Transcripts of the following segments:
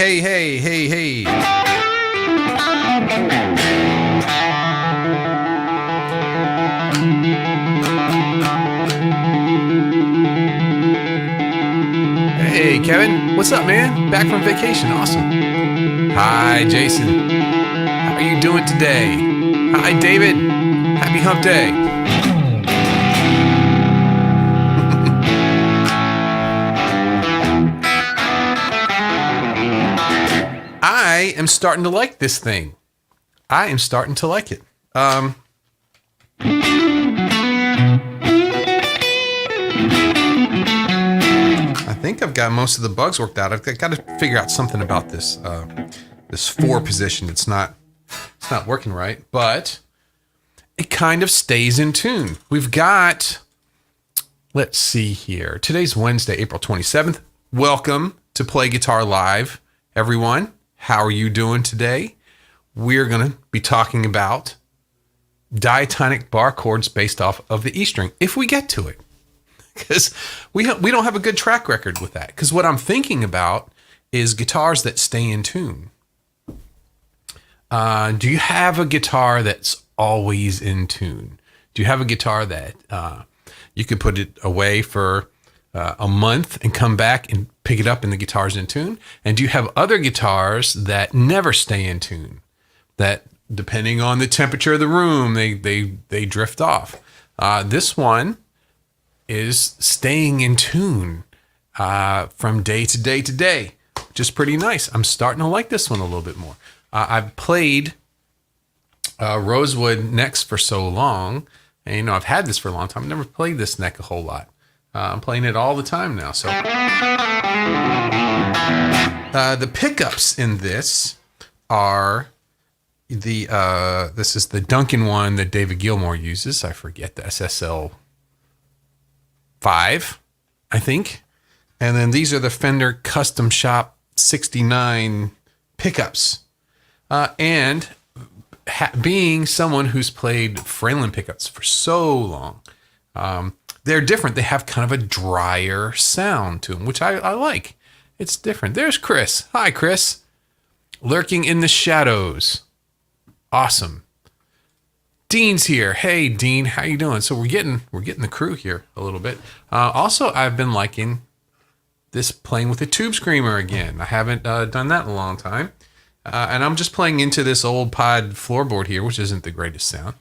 Hey. Hey, Kevin. What's up, man? Back from vacation. Awesome. Hi, Jason. How are you doing today? Hi, David. Happy hump day. I am starting to like this thing. I am starting to like it. I think I've got most of the bugs worked out. I've got to figure out something about this this 4 position. It's not working right, but it kind of stays in tune. We've got, let's see here. Today's Wednesday, April 27th. Welcome to Play Guitar Live, everyone. How are you doing today? We're going to be talking about diatonic bar chords based off of the E string, if we get to it. Because we don't have a good track record with that. Because what I'm thinking about is guitars that stay in tune. Do you have a guitar that's always in tune? Do you have a guitar that you could put it away for a month and come back and pick it up and the guitar's in tune? And do you have other guitars that never stay in tune? That depending on the temperature of the room, they drift off. This one is staying in tune from day to day to day, which is pretty nice. I'm starting to like this one a little bit more. I've played Rosewood necks for so long, and I've had this for a long time. I've never played this neck a whole lot. I'm playing it all the time now. So the pickups in this are this is the Duncan one that David Gilmour uses. I forget the SSL 5, I think. And then these are the Fender Custom Shop 69 pickups. And being someone who's played Fralin pickups for so long, they're different. They have kind of a drier sound to them, which I like. It's different. There's Chris. Hi, Chris. Lurking in the shadows. Awesome. Dean's here. Hey, Dean, how you doing? So we're getting the crew here a little bit. Also, I've been liking this playing with a tube screamer again. I haven't done that in a long time. And I'm just playing into this old pod floorboard here, which isn't the greatest sound.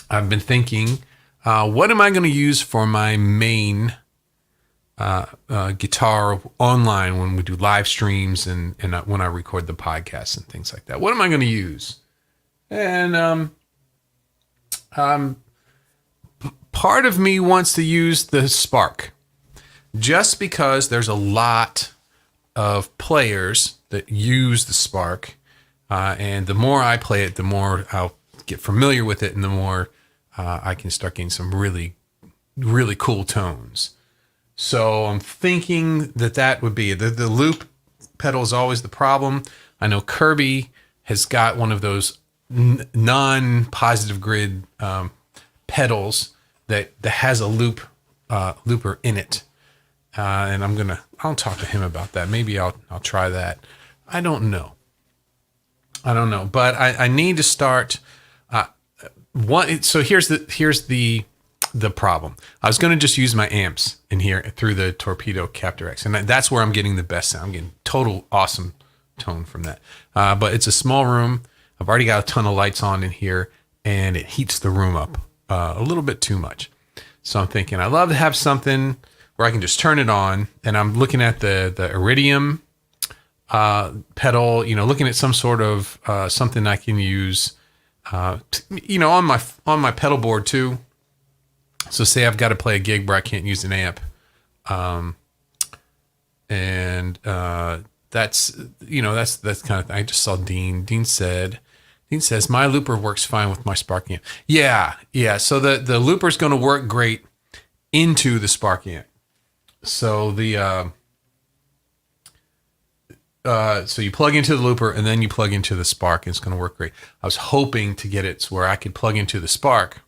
I've been thinking, what am I going to use for my main guitar online when we do live streams and when I record the podcasts and things like that? What am I going to use? And part of me wants to use the Spark, just because there's a lot of players that use the Spark, and the more I play it, the more I'll get familiar with it, and the more I can start getting some really, really cool tones. So I'm thinking that would be the loop pedal is always the problem. I know Kirby has got one of those non-positive grid pedals that has a looper in it, and I'll talk to him about that. Maybe I'll try that. I don't know, but I need to start. So here's the problem. I was going to just use my amps in here through the Torpedo Captor X, and that's where I'm getting the best sound. I'm getting total awesome tone from that. But it's a small room. I've already got a ton of lights on in here, and it heats the room up a little bit too much. So I'm thinking I'd love to have something where I can just turn it on, and I'm looking at the Iridium pedal, looking at some sort of something I can use, on my pedal board too. So say I've got to play a gig where I can't use an amp, and that's kind of thing. I just saw Dean. Dean said He says, my looper works fine with my Spark amp. Yeah. So the looper is going to work great into the Spark amp. So so you plug into the looper and then you plug into the Spark, and it's going to work great. I was hoping to get it to where I could plug into the Spark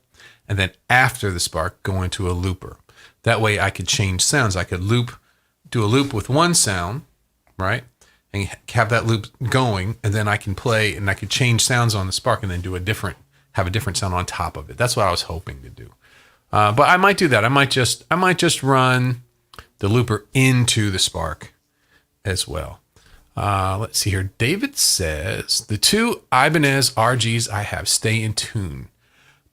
and then after the Spark go into a looper. That way I could change sounds. I could do a loop with one sound, right? And have that loop going, and then I can play and I could change sounds on the Spark and then have a different sound on top of it. That's what I was hoping to do. But I might do that. I might just run the looper into the Spark as well. Let's see here. David says, the two Ibanez RGs I have stay in tune,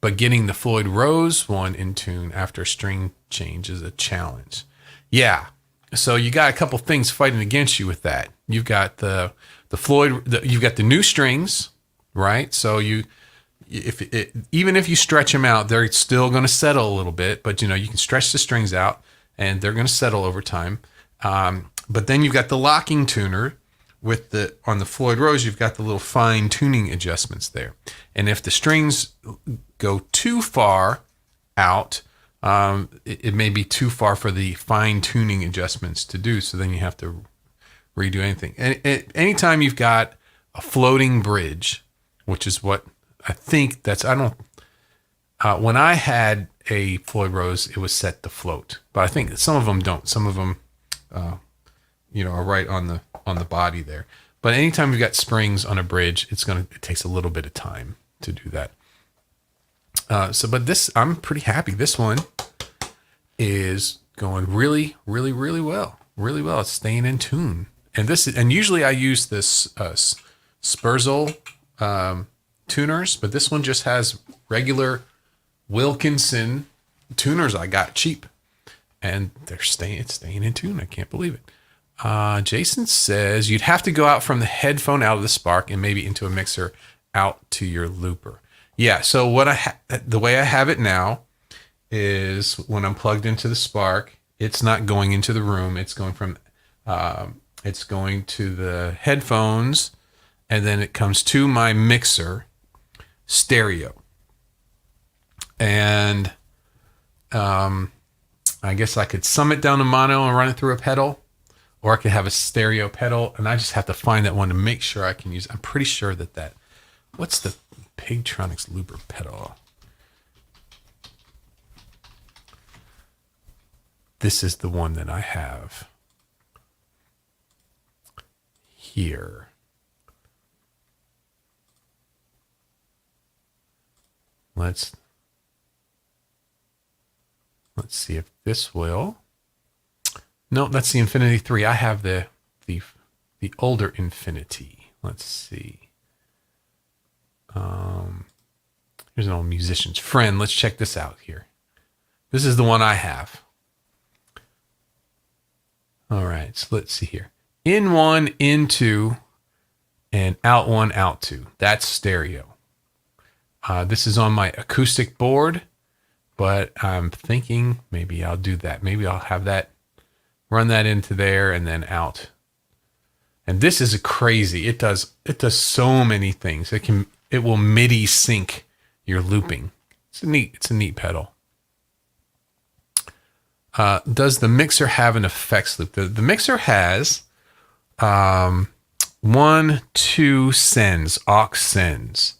but getting the Floyd Rose one in tune after a string change is a challenge. Yeah. So you got a couple things fighting against you with that. You've got the Floyd, you've got the new strings, right? So even if you stretch them out, they're still going to settle a little bit, but you can stretch the strings out and they're going to settle over time. But then you've got the locking tuner on the Floyd Rose, you've got the little fine tuning adjustments there. And if the strings go too far out, it may be too far for the fine tuning adjustments to do. So then you have to redo anything. And anytime you've got a floating bridge, which is what I think when I had a Floyd Rose, it was set to float, but I think some of them don't. Some of them, are right on the body there. But anytime you've got springs on a bridge, it takes a little bit of time to do that. But this, I'm pretty happy. This one is going really, really, really well. Really well. It's staying in tune. And usually I use this Spurzl tuners, but this one just has regular Wilkinson tuners I got cheap, and it's staying in tune. I can't believe it. Jason says you'd have to go out from the headphone out of the Spark and maybe into a mixer out to your looper. Yeah. So the way I have it now is when I'm plugged into the Spark, it's not going into the room. It's going it's going to the headphones, and then it comes to my mixer stereo. And I guess I could sum it down to mono and run it through a pedal, or I could have a stereo pedal, and I just have to find that one to make sure I can use. I'm pretty sure that what's the Pigtronics looper pedal? This is the one that I have here. Let's see if this will. No, that's the Infinity 3. I have the older Infinity. Let's see. Here's an old musician's friend. Let's check this out here. This is the one I have. All right, so let's see here. In one, in two, and out one, out two. That's stereo. This is on my acoustic board, but I'm thinking maybe I'll do that. Maybe I'll have that, run that into there and then out. And this is crazy. It does so many things. It will MIDI sync your looping. It's a neat pedal. Does the mixer have an effects loop? The mixer has 1, 2 sends, aux sends.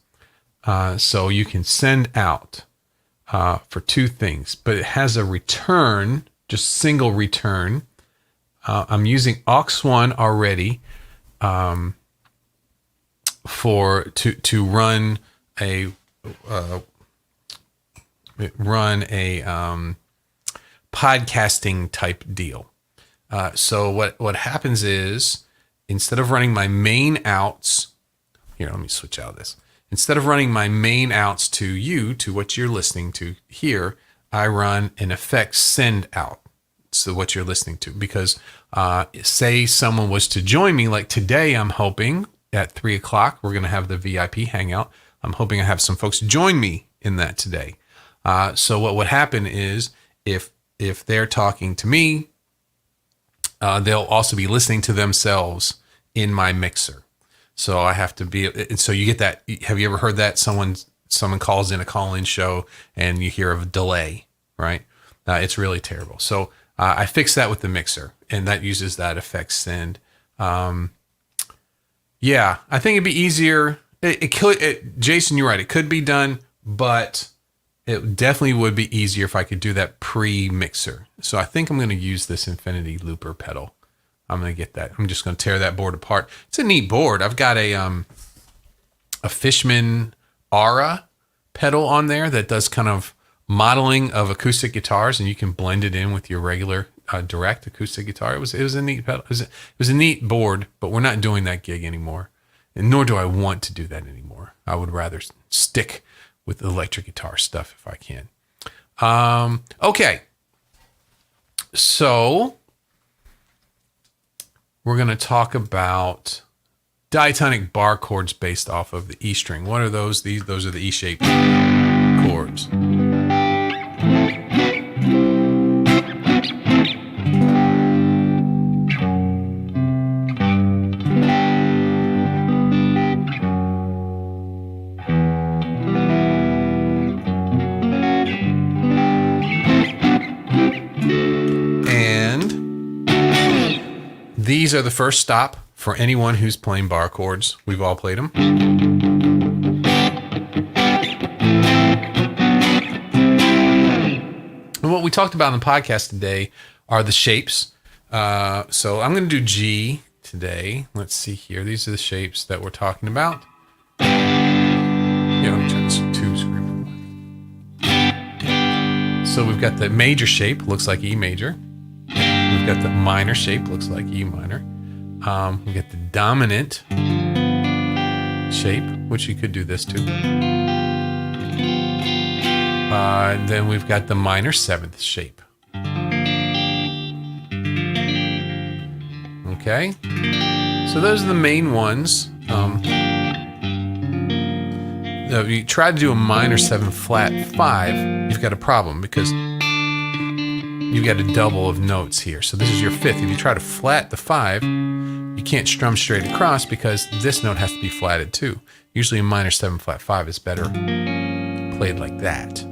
So you can send out for two things, but it has a return, just single return. I'm using aux 1 already to run a podcasting type deal. So what happens is, instead of running my main outs, here, let me switch out of this. Instead of running my main outs to what you're listening to here, I run an effects send out. So what you're listening to, because say someone was to join me, like today, I'm hoping at 3:00, we're going to have the VIP hangout. I'm hoping I have some folks join me in that today. So what would happen is if they're talking to me, they'll also be listening to themselves in my mixer. So I have to be, and so you get that. Have you ever heard that someone calls in a call-in show and you hear of a delay, right? It's really terrible. So I fixed that with the mixer, and that uses that effect send. Yeah, I think it'd be easier. It could, Jason, you're right. It could be done, but it definitely would be easier if I could do that pre-mixer. So I think I'm going to use this Infinity Looper pedal. I'm going to get that. I'm just going to tear that board apart. It's a neat board. I've got a Fishman Aura pedal on there that does kind of modeling of acoustic guitars, and you can blend it in with your regular direct acoustic guitar. It was a neat pedal. It was a neat board, but we're not doing that gig anymore, and nor do I want to do that anymore. I would rather stick with electric guitar stuff if I can. Okay, so we're going to talk about diatonic bar chords based off of the E string. What are those? Those are the E-shaped chords. These are the first stop for anyone who's playing bar chords. We've all played them. And what we talked about in the podcast today are the shapes. So I'm going to do G today. Let's see here. These are the shapes that we're talking about. Yeah, let me turn this tube screen. So we've got the major shape, looks like E major. We've got the minor shape, looks like E minor. We've got the dominant shape, which you could do this too. Then we've got the minor seventh shape. Okay, so those are the main ones. If you try to do a minor 7 flat 5, you've got a problem because you've got a double of notes here. So this is your 5th. If you try to flat the 5, you can't strum straight across because this note has to be flatted too. Usually a minor 7 flat 5 is better played like that,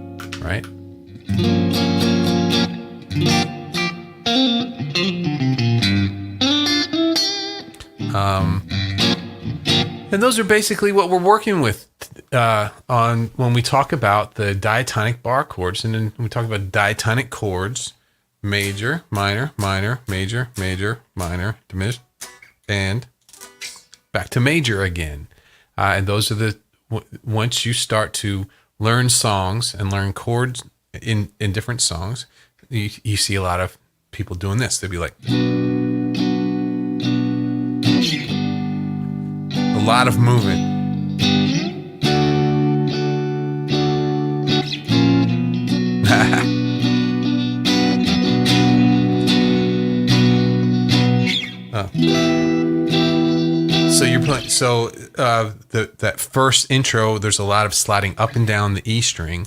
right? And those are basically what we're working with on when we talk about the diatonic bar chords, and then we talk about diatonic chords. Major, minor, minor, major, major, minor, diminished, and back to major again. And those are once you start to learn songs and learn chords in different songs, you see a lot of people doing this. They'll be like, a lot of movement. So you're playing. So that first intro, there's a lot of sliding up and down the E string.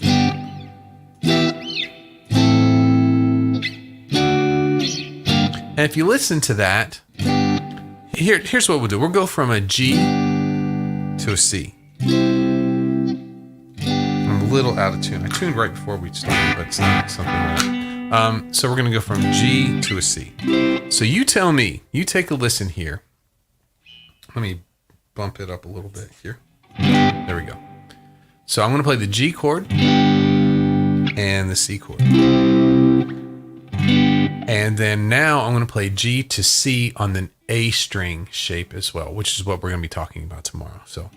And if you listen to that, here's what we'll do. We'll go from a G to a C. I'm a little out of tune. I tuned right before we started, but it's not something right. So we're going to go from G to a C. So you tell me, you take a listen here. Let me bump it up a little bit here. There we go. So I'm going to play the G chord and the C chord. And then now I'm going to play G to C on the A string shape as well, which is what we're going to be talking about tomorrow. So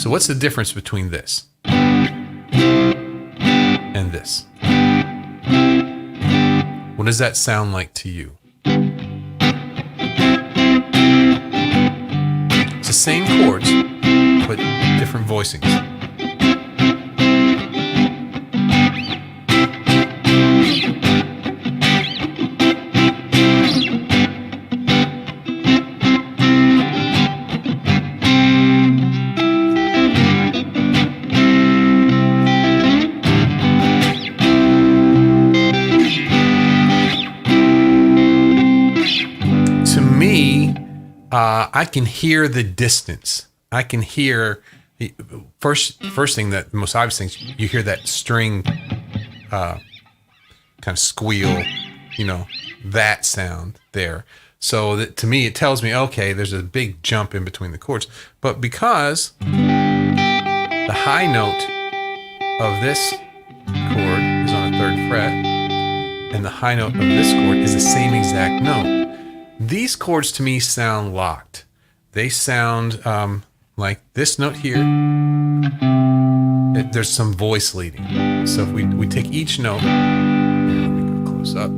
what's the difference between this and this? What does that sound like to you? It's the same chords, but different voicings. To I can hear the distance. I can hear the first thing, that the most obvious thing, you hear that string kind of squeal, that sound there. So that, to me, it tells me, okay, there's a big jump in between the chords. But because the high note of this chord is on a 3rd fret, and the high note of this chord is the same exact note, these chords to me sound locked. They sound like this note here. There's some voice leading. So if we take each note, let me go close up.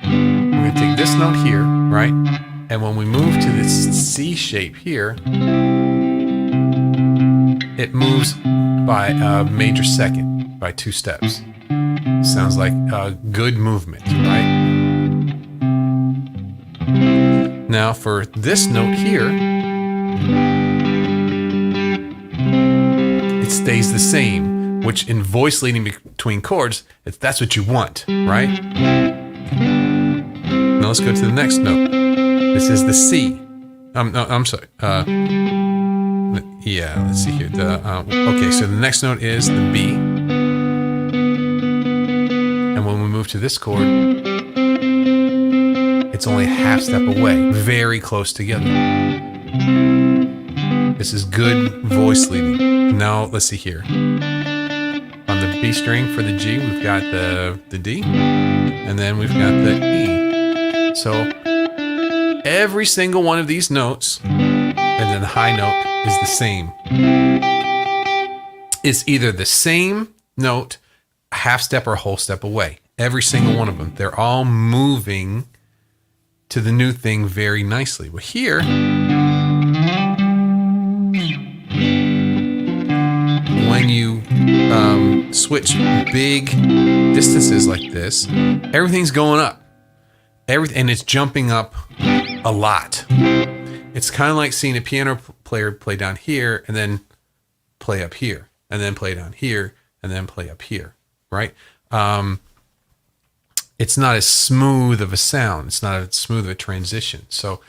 We're going to take this note here, right? And when we move to this C shape here, it moves by a major second, by 2 steps. Sounds like a good movement, right? Now for this note here, it stays the same, which in voice leading between chords, that's what you want, right? Now let's go to the next note. This is the C. No, I'm sorry. Yeah, let's see here. Okay, so the next note is the B. And when we move to this chord, it's only a half step away, very close together. This is good voice leading. Now, let's see here. On the B string for the G, we've got the D, and then we've got the E. So every single one of these notes, and then the high note is the same. It's either the same note, a half step or a whole step away. Every single one of them. They're all moving to the new thing very nicely. Well, here, when you switch big distances like this, everything's going up. And it's jumping up a lot. It's kind of like seeing a piano player play down here and then play up here, and then play down here and then play up here, right? It's not as smooth of a sound. It's not as smooth of a transition. So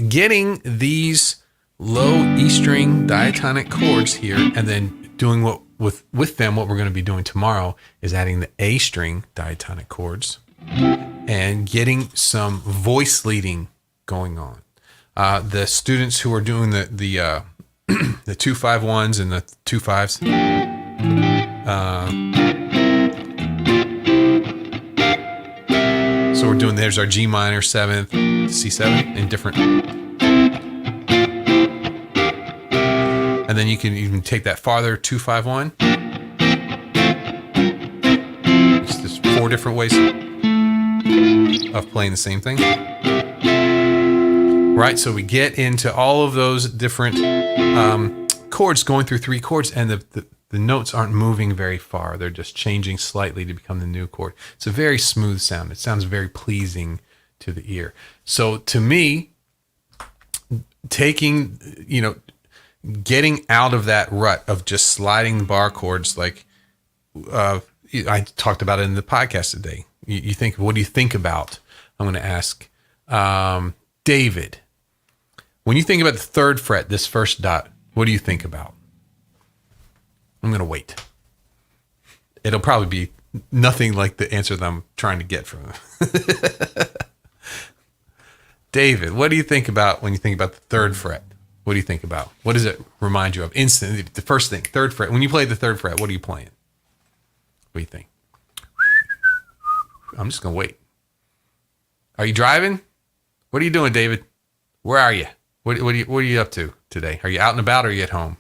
getting these low E string diatonic chords here, and then doing what with them, what we're going to be doing tomorrow is adding the A string diatonic chords and getting some voice leading going on. The students who are doing the 2-5-1s and the 2-5s, so we're doing, there's our G minor 7th, C7 in different, and then you can even take that farther, 2-5-1. It's just 4 different ways of playing the same thing. Right, so we get into all of those different chords, going through 3 chords, and the notes aren't moving very far. They're just changing slightly to become the new chord. It's a very smooth sound. It sounds very pleasing to the ear. So to me, taking, getting out of that rut of just sliding the bar chords, like I talked about it in the podcast today. You think, what do you think about? I'm going to ask David. When you think about the 3rd fret, this first dot, what do you think about? I'm going to wait. It'll probably be nothing like the answer that I'm trying to get from him. David, what do you think about when you think about the 3rd fret? What do you think about? What does it remind you of? Instantly, the first thing, 3rd fret. When you play the 3rd fret, what are you playing? What do you think? I'm just going to wait. Are you driving? What are you doing, David? Where are you? What are you up to today? Are you out and about, or are you at home?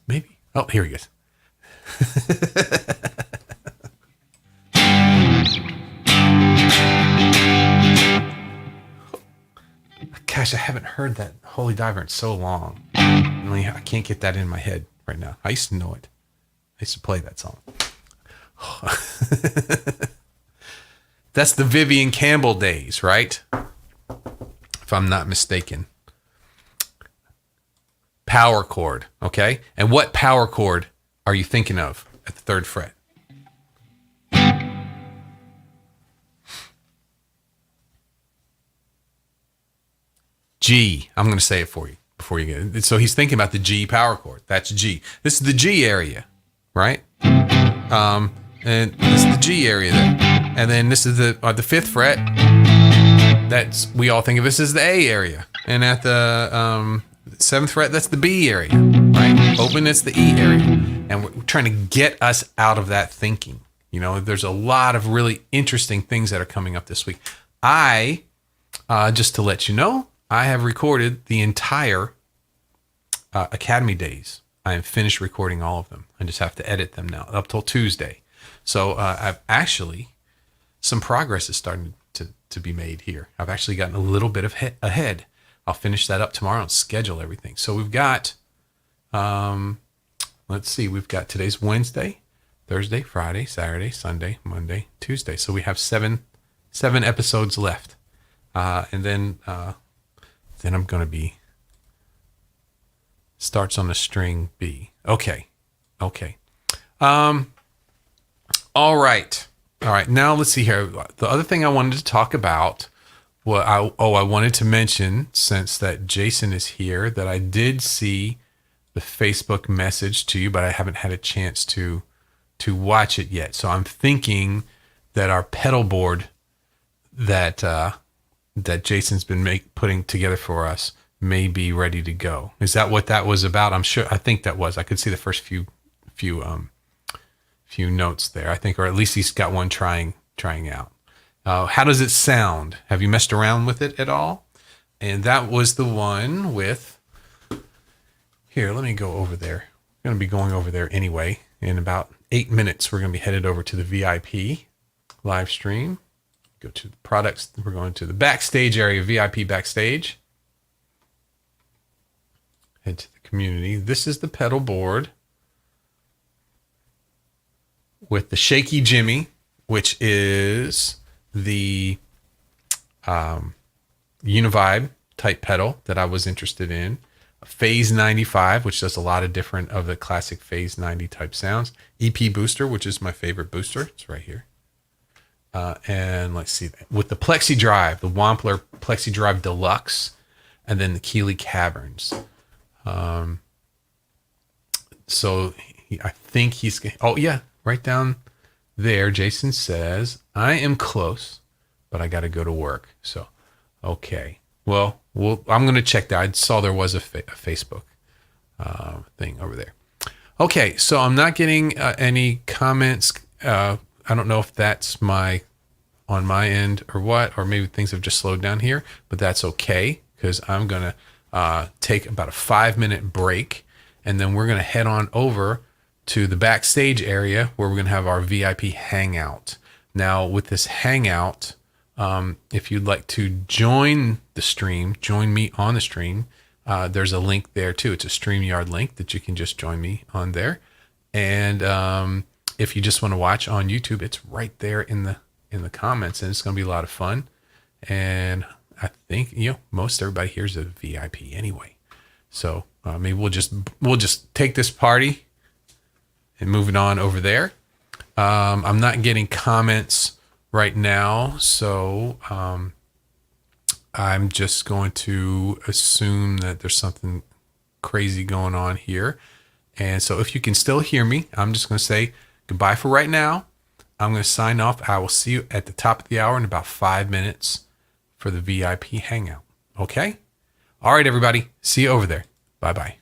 Maybe. Oh, here he is. Gosh, I haven't heard that Holy Diver in so long. I can't get that in my head right now. I used to know it. I used to play that song. That's the Vivian Campbell days, right? If I'm not mistaken. power chord. Okay. And what power chord are you thinking of at the 3rd fret? G. I'm going to say it for you before you get it. So he's thinking about the G power chord. That's G. This is the G area, right? And this is the G area there. And then this is the 5th fret. That's, we all think of this as the A area. And at the 7th fret, that's the B area, right? Open, it's the E area. And we're trying to get us out of that thinking. You know, there's a lot of really interesting things that are coming up this week. Just to let you know, I have recorded the entire Academy days. I am finished recording all of them. I just have to edit them now up till Tuesday. So I've actually, some progress is starting to be made here. I've actually gotten a little bit ahead. I'll finish that up tomorrow and schedule everything. So we've got, let's see, we've got today's Wednesday, Thursday, Friday, Saturday, Sunday, Monday, Tuesday. So we have seven episodes left. And then I'm going to be starts on the string B. Okay. All right. Now let's see here. The other thing I wanted to talk about, I wanted to mention, since that Jason is here, that I did see the Facebook message to you, but I haven't had a chance to watch it yet. So I'm thinking that our pedal board that Jason's been putting together for us may be ready to go. Is that what that was about? I think that was. I could see the first few notes there, I think, or at least he's got one trying out. How does it sound? Have you messed around with it at all? And that was the one with, here, let me go over there. I'm going to be going over there anyway. In about 8 minutes, we're going to be headed over to the VIP live stream. Go to the products. We're going to the backstage area, VIP backstage. Head to the community. This is the pedal board with the Shaky Jimmy, which is the Univibe type pedal that I was interested in. Phase 95, which does a lot of different of the classic Phase 90 type sounds. EP Booster, which is my favorite booster. It's right here. And let's see, with the Plexi Drive, the Wampler Plexi Drive Deluxe, and then the Keeley Caverns. So I think he's, oh yeah, right down there, Jason says, I am close, but I got to go to work. So, okay. Well, I'm going to check that. I saw there was a Facebook thing over there. Okay, so I'm not getting any comments. I don't know if that's on my end or what, or maybe things have just slowed down here, but that's okay, because I'm going to take about a 5-minute break, and then we're going to head on over to the backstage area where we're going to have our VIP hangout. Now, with this hangout, if you'd like to join the stream, join me on the stream, there's a link there too. It's a StreamYard link that you can just join me on there. And if you just want to watch on YouTube, it's right there in the comments, and it's going to be a lot of fun. And I think, most everybody here is a VIP anyway. So maybe we'll just take this party and move it on over there. I'm not getting comments right now, so I'm just going to assume that there's something crazy going on here. And so if you can still hear me, I'm just going to say goodbye for right now. I'm going to sign off. I will see you at the top of the hour in about 5 minutes for the VIP hangout. Okay? All right, everybody. See you over there. Bye-bye.